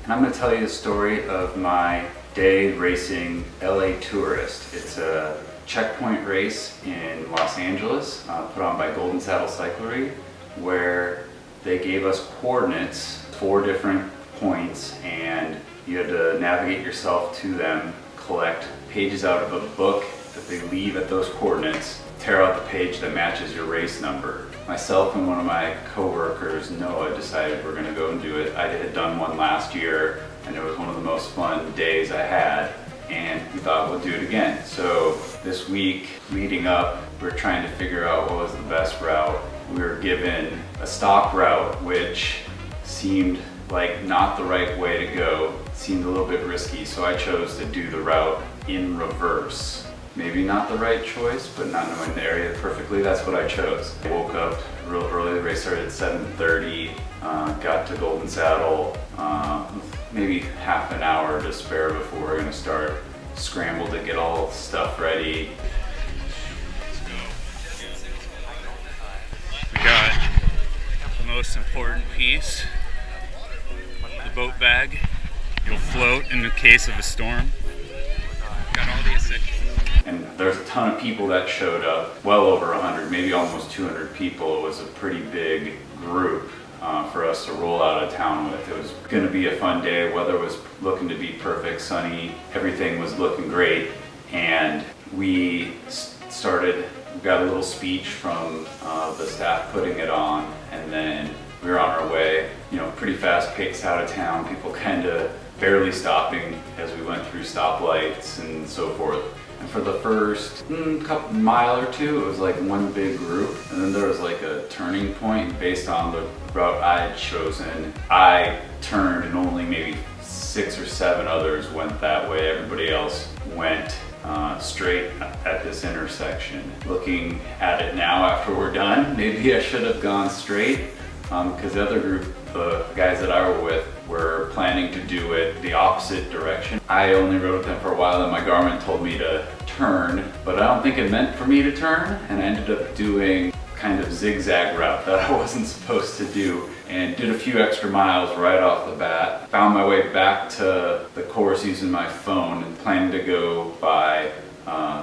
and I'm going to tell you the story of my day racing LA Tourist. It's a checkpoint race in Los Angeles put on by Golden Saddle Cyclery, where they gave us coordinates, 4 different points, and you had to navigate yourself to them, collect pages out of a book that they leave at those coordinates, tear out the page that matches your race number. Myself and one of my co-workers, Noah, decided we're going to go and do it. I had done one last year, and it was one of the most fun days I had, and we thought we'll do it again. So this week leading up, we're trying to figure out what was the best route. We were given a stock route, which seemed like not the right way to go. It seemed a little bit risky, so I chose to do the route in reverse. Maybe not the right choice, but not knowing the area perfectly, that's what I chose. I woke up real early. The race started at 7:30, got to Golden Saddle, maybe half an hour to spare before we're gonna start. Scrambled to get all the stuff ready. We got the most important piece, the boat bag. You'll float in the case of a storm. Got all the essentials. And there's a ton of people that showed up, well over 100, maybe almost 200 people. It was a pretty big group for us to roll out of town with. It was going to be a fun day. Weather was looking to be perfect, sunny, everything was looking great. And we got a little speech from the staff putting it on, and then we were on our way, pretty fast pace out of town, people kind of barely stopping as we went through stoplights and so forth. And for the first couple mile or two, it was like one big group, and then there was like a turning point based on the route I had chosen. I turned and only maybe 6 or 7 others went that way. Everybody else went straight at this intersection. Looking at it now after we're done, maybe I should have gone straight, because the other group, the guys that I were with, were planning to do it the opposite direction. I only rode with them for a while, and my Garmin told me to turn, but I don't think it meant for me to turn, and I ended up doing kind of zigzag route that I wasn't supposed to do, and did a few extra miles right off the bat. Found my way back to the course using my phone and planned to go by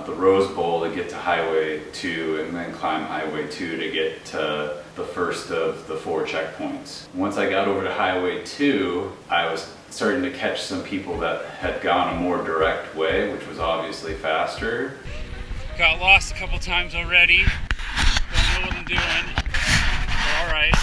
the Rose Bowl to get to Highway 2, and then climb Highway 2 to get to the first of the 4 checkpoints. Once I got over to Highway 2, I was starting to catch some people that had gone a more direct way, which was obviously faster. Got lost a couple times already. Don't know what I'm doing, but all right.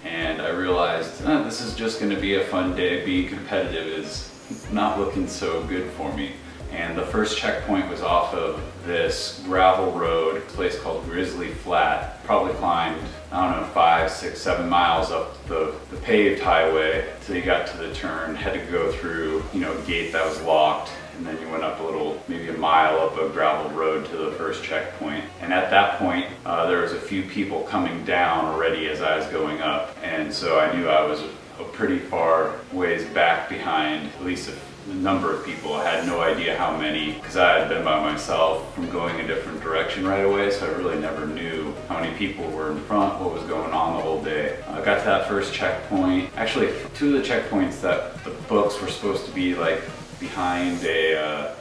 And I realized this is just going to be a fun day. Being competitive is not looking so good for me. And the first checkpoint was off of this gravel road, a place called Grizzly Flat. Probably climbed, 5, 6, 7 miles up the paved highway till you got to the turn. Had to go through, a gate that was locked, and then you went up a little, maybe a mile up a gravel road to the first checkpoint. And at that point, there was a few people coming down already as I was going up. And so I knew I was a pretty far ways back behind, at least a number of people. I had no idea how many, because I had been by myself from going a different direction right away, so I really never knew how many people were in front, what was going on the whole day. I got to that first checkpoint. Actually, 2 of the checkpoints that the books were supposed to be like behind a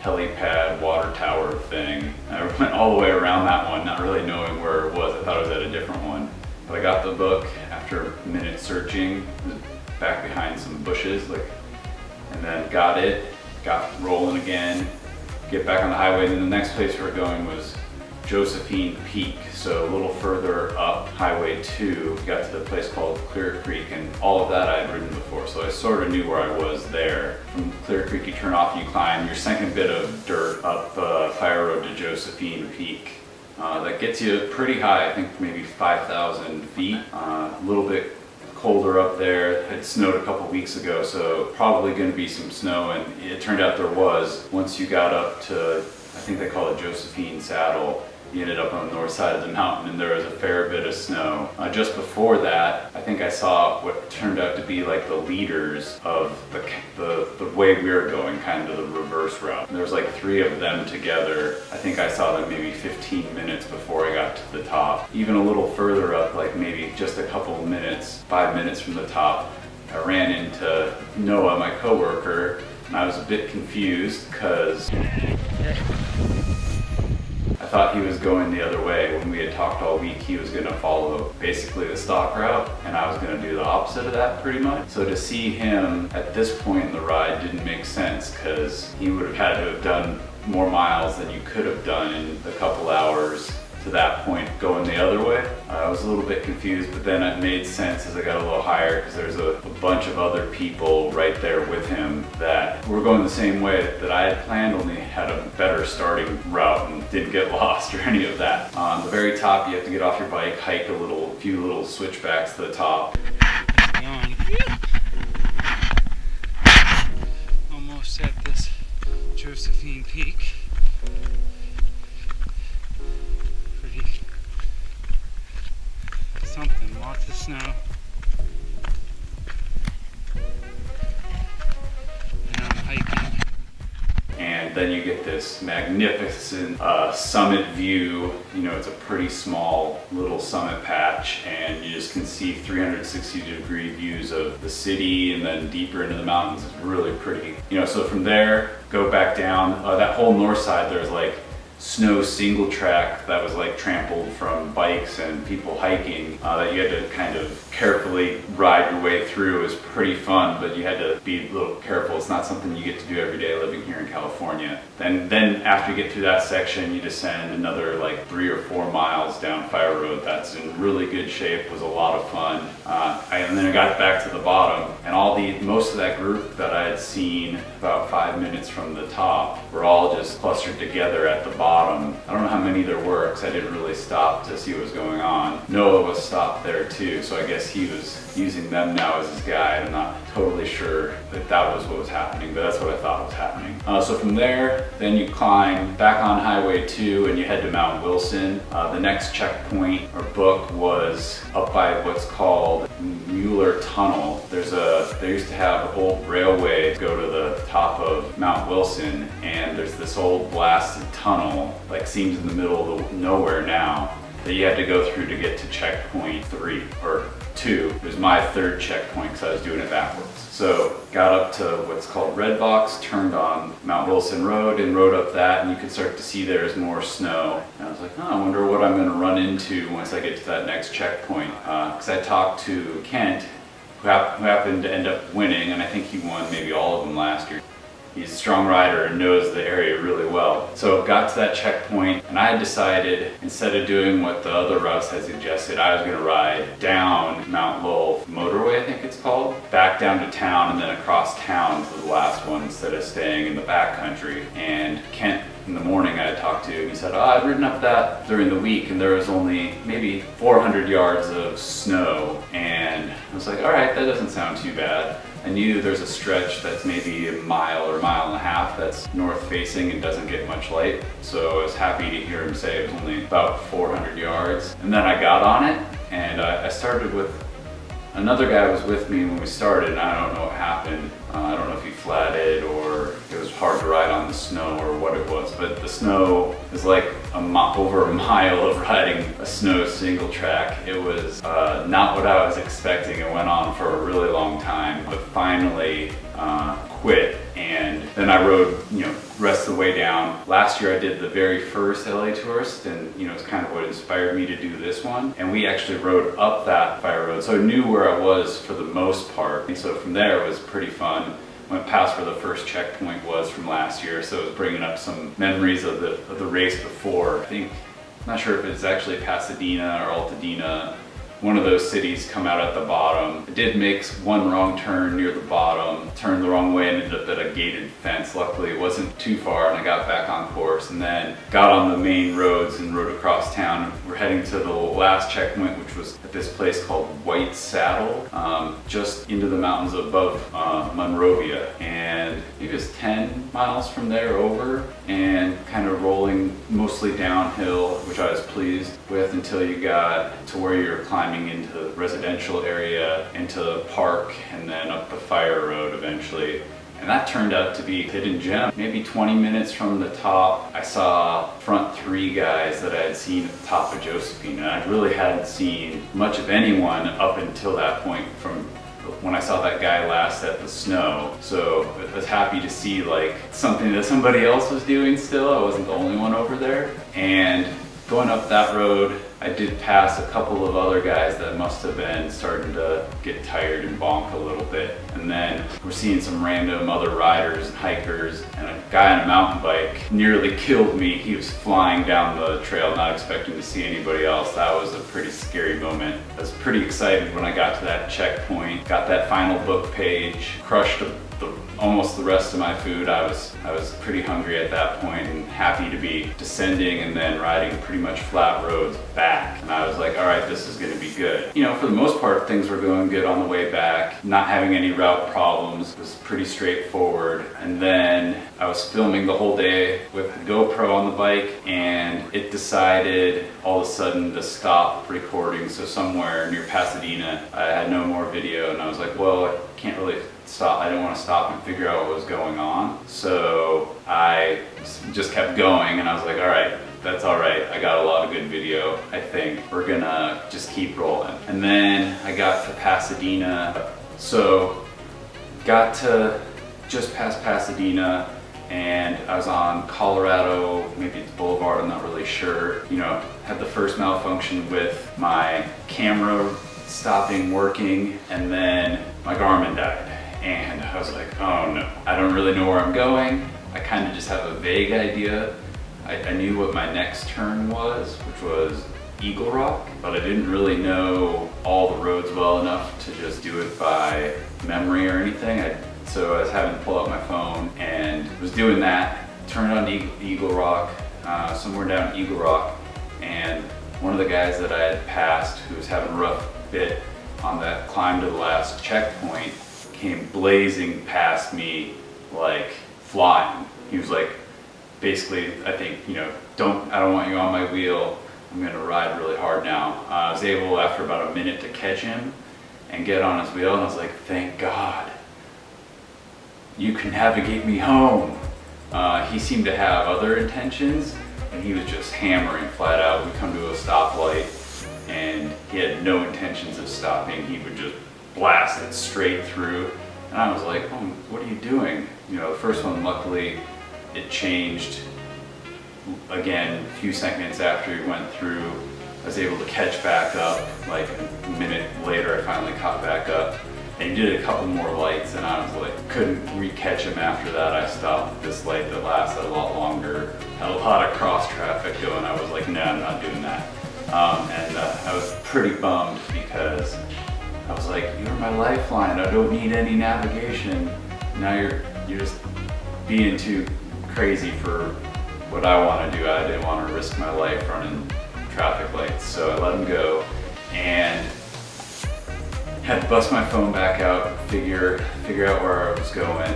helipad water tower thing. I went all the way around that one, not really knowing where it was. I thought it was at a different one. But I got the book after a minute searching, back behind some bushes, and then got rolling again, get back on the highway. And then the next place we were going was Josephine Peak, so a little further up Highway 2. Got to the place called Clear Creek, and all of that I had ridden before, so I sort of knew where I was there. From Clear Creek, you turn off and you climb your second bit of dirt up Fire Road to Josephine Peak. That gets you pretty high, I think maybe 5,000 feet, a little bit colder up there. It had snowed a couple weeks ago, so probably going to be some snow, and it turned out there was. Once you got up to, I think they call it Josephine Saddle, you ended up on the north side of the mountain, and there was a fair bit of snow. Just before that, I think I saw what turned out to be like the leaders of the way we were going, kind of the reverse route. And there was like 3 of them together. I think I saw them maybe 15 minutes before I got to the top. Even a little further up, like maybe just a couple minutes, 5 minutes from the top, I ran into Noah, my coworker, and I was a bit confused because I thought he was going the other way. When we had talked all week, he was going to follow basically the stock route, and I was going to do the opposite of that pretty much. So to see him at this point in the ride didn't make sense, because he would have had to have done more miles than you could have done in a couple hours to that point going the other way. I was a little bit confused, but then it made sense as I got a little higher, because there's a bunch of other people right there with him that were going the same way that I had planned, only had a better starting route and didn't get lost or any of that. On the very top, you have to get off your bike, hike a few little switchbacks to the top. Almost at this Josephine Peak. Something, lots of snow. And I'm hiking. And then you get this magnificent summit view. You know, it's a pretty small little summit patch, and you just can see 360-degree views of the city, and then deeper into the mountains. It's really pretty. You know, so from there, go back down. That whole north side, there's like snow single track that was like trampled from bikes and people hiking that you had to kind of carefully ride your way through. It was pretty fun, but you had to be a little careful. It's not something you get to do every day living here in California. Then after you get through that section, you descend another like 3 or 4 miles down Fire Road. That's in really good shape, was a lot of fun. And then I got back to the bottom, and most of that group that I had seen about 5 minutes from the top were all just clustered together at the bottom. I don't know how many there were, because I didn't really stop to see what was going on. Noah was stopped there too, so I guess he was using them now as his guide. I'm not totally sure that that was what was happening, but that's what I thought was happening. So from there, then you climb back on Highway 2 and you head to Mount Wilson. The next checkpoint or book was up by what's called Mueller Tunnel. They used to have old railway go to the top of Mount Wilson, and there's this old blasted tunnel, like seems in the middle of nowhere now, that you had to go through to get to checkpoint 3 or 2. It was my 3rd checkpoint because I was doing it backwards. So got up to what's called Red Box, turned on Mount Wilson Road and rode up that, and you could start to see there's more snow. And I was like, oh, I wonder what I'm going to run into once I get to that next checkpoint. Because I talked to Kent, who happened to end up winning, and I think he won maybe all of them last year. He's a strong rider and knows the area really well. So got to that checkpoint, and I had decided, instead of doing what the other routes had suggested, I was going to ride down Mount Lowell motorway, I think it's called, back down to town and then across town to the last one instead of staying in the backcountry. And Kent, in the morning, I had talked to him. He said, I'd ridden up that during the week, and there was only maybe 400 yards of snow. And I was like, all right, that doesn't sound too bad. I knew there's a stretch that's maybe a mile or a mile and a half that's north facing and doesn't get much light. So I was happy to hear him say it was only about 400 yards. And then I got on it, and I started with another guy was with me when we started, and I don't know what happened. I don't know if he flatted or it was hard to ride on the snow or what it was, but the snow is like over a mile of riding a snow single track. It was not what I was expecting. It went on for a really long time, but finally quit. And then I rode, rest of the way down. Last year I did the very first LA Tourist, and it's kind of what inspired me to do this one. And we actually rode up that Fire Road, so I knew where I was for the most part. And so from there it was pretty fun. Went past where the first checkpoint was from last year, so it was bringing up some memories of the race before. I'm not sure if it's actually Pasadena or Altadena. One of those cities come out at the bottom. I did make one wrong turn near the bottom, turned the wrong way and ended up at a gated fence. Luckily it wasn't too far, and I got back on course, and then got on the main roads and rode across town. We're heading to the last checkpoint, which was at this place called White Saddle, just into the mountains above Monrovia. And it was 10 miles from there over, and kind of rolling mostly downhill, which I was pleased with, until you got to where you're climbing into the residential area, into the park, and then up the Fire Road eventually. And that turned out to be a hidden gem. Maybe 20 minutes from the top, I saw front 3 guys that I had seen at the top of Josephine, and I really hadn't seen much of anyone up until that point from when I saw that guy last at the snow. So I was happy to see like something that somebody else was doing still. I wasn't the only one over there. And going up that road, I did pass a couple of other guys that must have been starting to get tired and bonk a little bit. And then we're seeing some random other riders and hikers, and a guy on a mountain bike nearly killed me. He was flying down the trail, not expecting to see anybody else. That was a pretty scary moment. I was pretty excited when I got to that checkpoint, got that final book page, crushed almost the rest of my food. I was pretty hungry at that point and happy to be descending and then riding pretty much flat roads back. And I was like, all right, this is gonna be good. You know, for the most part, things were going good on the way back, not having any route problems. It was pretty straightforward. And then I was filming the whole day with the GoPro on the bike, and it decided all of a sudden to stop recording. So somewhere near Pasadena, I had no more video, and I was like, well, I can't really stop. I didn't want to stop and figure out what was going on. So I just kept going, and I was like, all right, that's all right. I got a lot of good video. I think we're gonna just keep rolling. And then I got to Pasadena. So got to just past Pasadena, and I was on Colorado, maybe it's Boulevard, I'm not really sure. You know, had the first malfunction with my camera stopping working, and then my Garmin died. And I was like, oh no, I don't really know where I'm going. I kind of just have a vague idea. I knew what my next turn was, which was Eagle Rock, but I didn't really know all the roads well enough to just do it by memory or anything. So I was having to pull out my phone and was doing that, turned on Eagle Rock, somewhere down Eagle Rock, and one of the guys that I had passed, who was having a rough bit on that climb to the last checkpoint, came blazing past me like flying. He was like, basically, I think, you know, I don't want you on my wheel. I'm gonna ride really hard now. I was able, after about a minute, to catch him and get on his wheel, and I was like, thank God, you can navigate me home. He seemed to have other intentions, and he was just hammering flat out. We come to a stoplight, and he had no intentions of stopping. He would just blast it straight through. And I was like, oh, what are you doing? You know, the first one, luckily, it changed again a few seconds after he went through. I was able to catch back up. Like a minute later, I finally caught back up. And he did a couple more lights, and I was like, couldn't re-catch him after that. I stopped at this light that lasted a lot longer, had a lot of cross traffic going. I was like, no, I'm not doing that. And I was pretty bummed because I was like, you're my lifeline. I don't need any navigation. Now you're just being too crazy for what I want to do. I didn't want to risk my life running traffic lights, so I let him go and had to bust my phone back out, figure out where I was going.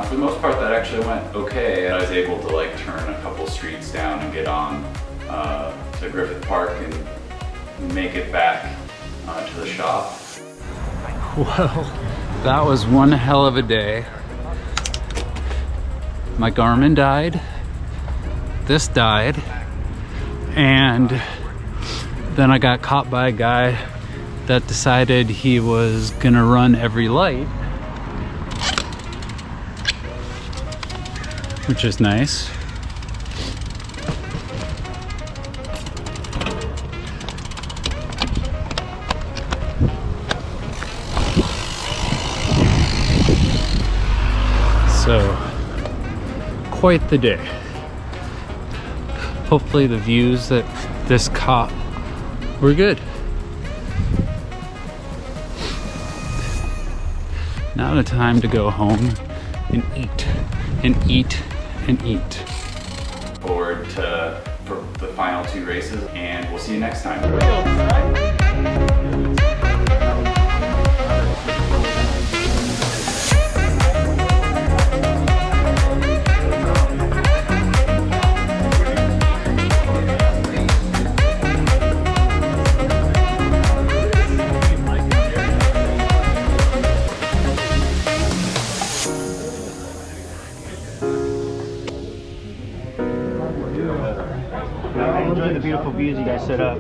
For the most part, that actually went okay. I was able to like turn a couple streets down and get on to Griffith Park and make it back to the shop. Well, that was one hell of a day. My Garmin died, this died, and then I got caught by a guy that decided he was gonna run every light, which is nice. So, quite the day. Hopefully the views that this caught were good. Now the time to go home and eat and eat and eat. Forward for the final two races, and we'll see you next time. I enjoy the beautiful views you guys set up.